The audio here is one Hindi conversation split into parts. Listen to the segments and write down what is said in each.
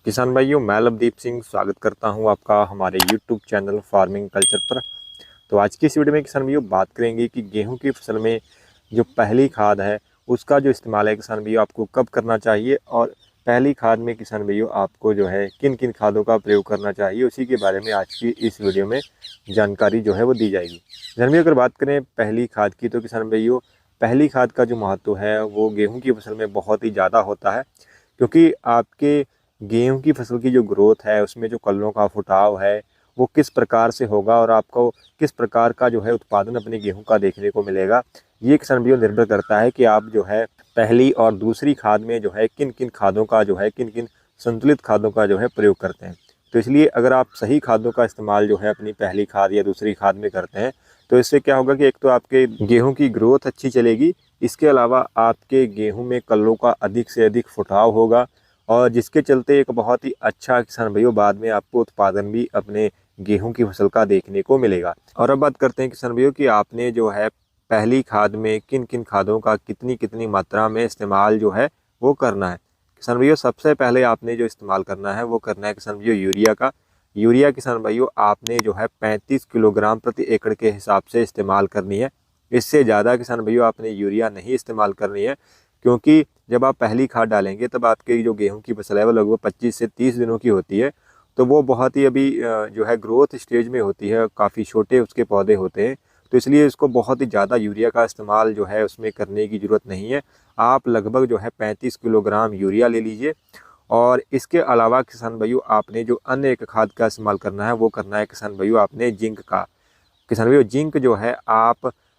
किसान भाइयों, मैं लवदीप सिंह स्वागत करता हूं आपका हमारे यूट्यूब चैनल फार्मिंग कल्चर पर। तो आज की इस वीडियो में किसान भाइयों बात करेंगे कि गेहूं की फसल में जो पहली खाद है उसका जो इस्तेमाल है किसान भाइयों आपको कब करना चाहिए, और पहली खाद में किसान भाइयों आपको जो है किन किन खादों का प्रयोग करना चाहिए, उसी के बारे में आज की इस वीडियो में जानकारी जो है वो दी जाएगी। किसान भाइयों अगर बात करें पहली खाद की, तो किसान भाइयों पहली खाद का जो महत्व है वो गेहूँ की फसल में बहुत ही ज़्यादा होता है, क्योंकि आपके गेहूं की फसल की जो ग्रोथ है उसमें जो कल्लों का फुटाव है वो किस प्रकार से होगा और आपको किस प्रकार का जो है उत्पादन अपने गेहूं का देखने को मिलेगा, ये किसान भाइयों निर्भर करता है कि आप जो है पहली और दूसरी खाद में जो है किन किन खादों का जो है किन किन संतुलित खादों का जो है प्रयोग करते हैं। तो इसलिए अगर आप सही खादों का इस्तेमाल जो है अपनी पहली खाद या दूसरी खाद में करते हैं तो इससे क्या होगा कि एक तो आपके गेहूं की ग्रोथ अच्छी चलेगी, इसके अलावा आपके गेहूं में कल्लों का अधिक से अधिक फुटाव होगा, और जिसके चलते एक बहुत ही अच्छा किसान भाइयों बाद में आपको उत्पादन भी अपने गेहूं की फसल का देखने को मिलेगा। और अब बात करते हैं किसान भाइयों कि आपने जो है पहली खाद में किन किन खादों का कितनी कितनी मात्रा में इस्तेमाल जो है वो करना है। किसान भाइयों सबसे पहले आपने जो इस्तेमाल करना है वो करना है किसान भाइयों यूरिया का। यूरिया किसान भाइयों आपने जो है 35 किलोग्राम प्रति एकड़ के हिसाब से इस्तेमाल करनी है। इससे ज़्यादा किसान भाइयों आपने यूरिया नहीं इस्तेमाल करनी है, क्योंकि जब आप पहली खाद डालेंगे तब आपके जो गेहूं की फसल है वो लगभग 25 से 30 दिनों की होती है। तो वो बहुत ही अभी जो है ग्रोथ स्टेज में होती है, काफ़ी छोटे उसके पौधे होते हैं। तो इसलिए इसको बहुत ही ज़्यादा यूरिया का इस्तेमाल जो है उसमें करने की ज़रूरत नहीं है। आप लगभग जो है 35 किलोग्राम यूरिया ले लीजिए। और इसके अलावा किसान भाइयों आपने जो अन्य एक खाद का इस्तेमाल करना है वो करना है किसान भाइयों आपने जिंक का। किसान भाइयों जिंक जो है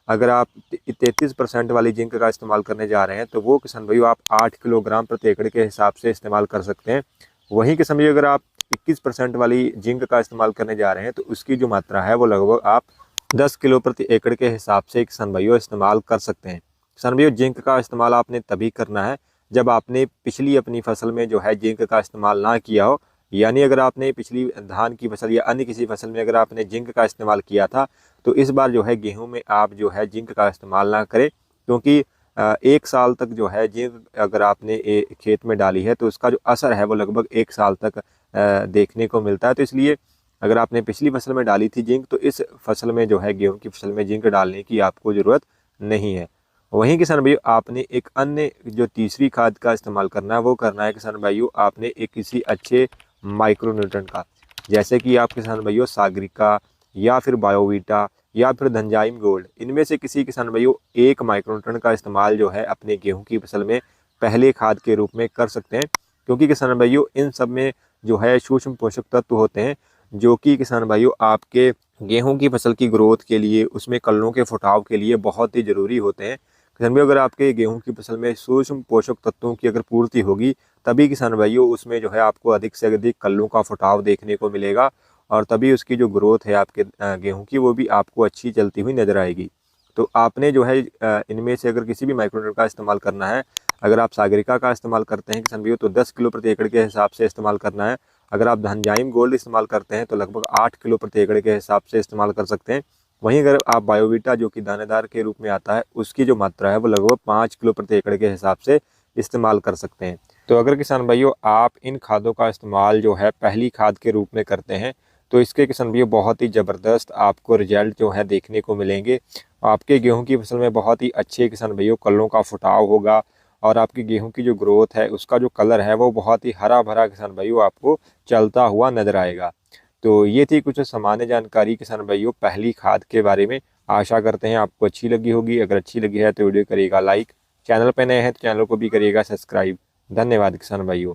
अगर आप 33% वाली जिंक का इस्तेमाल करने जा रहे हैं तो वो किसान भाइयों आप 8 किलोग्राम प्रति एकड़ के हिसाब से इस्तेमाल कर सकते हैं। वहीं किसान भाइयों अगर आप 21% वाली जिंक का इस्तेमाल करने जा रहे हैं तो उसकी जो मात्रा है वो लगभग आप 10 किलो प्रति एकड़ के हिसाब से किसान भाइयों इस्तेमाल कर सकते हैं। किसान भाइयों जिंक का इस्तेमाल आपने तभी करना है जब आपने पिछली अपनी फसल में जो है जिंक का इस्तेमाल ना किया हो। यानी अगर आपने पिछली धान की फसल या अन्य किसी फसल में अगर आपने जिंक का इस्तेमाल किया था तो इस बार जो है गेहूं में आप जो है जिंक का इस्तेमाल ना करें, क्योंकि एक साल तक जो है जिंक अगर आपने खेत में डाली है तो उसका जो असर है वो लगभग एक साल तक देखने को मिलता है। तो इसलिए अगर आपने पिछली फसल में डाली थी जिंक तो इस फसल में जो है गेहूं की फसल में जिंक डालने की आपको ज़रूरत नहीं है। वहीं किसान भाइयों आपने एक अन्य जो तीसरी खाद का इस्तेमाल करना है वो करना है किसान भाइयों आपने एक किसी अच्छे माइक्रो न्यूट्रेंट का, जैसे कि आप किसान भाइयों सागरिका या फिर बायोवीटा या फिर धनजाइम गोल्ड, इनमें से किसी किसान भाइयों एक माइक्रो न्यूट्रेंट का इस्तेमाल जो है अपने गेहूं की फसल में पहले खाद के रूप में कर सकते हैं। क्योंकि किसान भाइयों इन सब में जो है सूक्ष्म पोषक तत्व होते हैं जो कि किसान भाइयों आपके गेहूं की फसल की ग्रोथ के लिए, उसमें कल्लों के फुटाव के लिए बहुत ही ज़रूरी होते हैं। किसान भाइयों अगर आपके गेहूं की फसल में सूक्ष्म पोषक तत्वों की अगर पूर्ति होगी तभी किसान भाइयों उसमें जो है आपको अधिक से अधिक कल्लों का फुटाव देखने को मिलेगा, और तभी उसकी जो ग्रोथ है आपके गेहूं की वो भी आपको अच्छी चलती हुई नजर आएगी। तो आपने जो है इनमें से अगर किसी भी माइक्रोन्यूट्रेंट का इस्तेमाल करना है, अगर आप सागरिका का इस्तेमाल करते हैं किसान भाइयों तो 10 किलो प्रति एकड़ के हिसाब से इस्तेमाल करना है। अगर आप धनजाइम गोल्ड इस्तेमाल करते हैं तो लगभग 8 किलो प्रति एकड़ के हिसाब से इस्तेमाल कर सकते हैं। वहीं अगर आप बायोवीटा जो कि दानेदार के रूप में आता है उसकी जो मात्रा है वो लगभग 5 किलो प्रति एकड़ के हिसाब से इस्तेमाल कर सकते हैं। तो अगर किसान भाइयों आप इन खादों का इस्तेमाल जो है पहली खाद के रूप में करते हैं तो इसके किसान भाइयों बहुत ही ज़बरदस्त आपको रिजल्ट जो है देखने को मिलेंगे। आपके गेहूं की फसल में बहुत ही अच्छे किसान भाइयों कल्लों का फुटाव होगा, और आपकी गेहूं की जो ग्रोथ है उसका जो कलर है वो बहुत ही हरा भरा किसान भाइयों आपको चलता हुआ नजर आएगा। तो ये थी कुछ सामान्य जानकारी किसान भाइयों पहली खाद के बारे में। आशा करते हैं आपको अच्छी लगी होगी। अगर अच्छी लगी है तो वीडियो करिएगा लाइक, चैनल पर नए हैं तो चैनल को भी करिएगा सब्सक्राइब। धन्यवाद किसान भाइयों।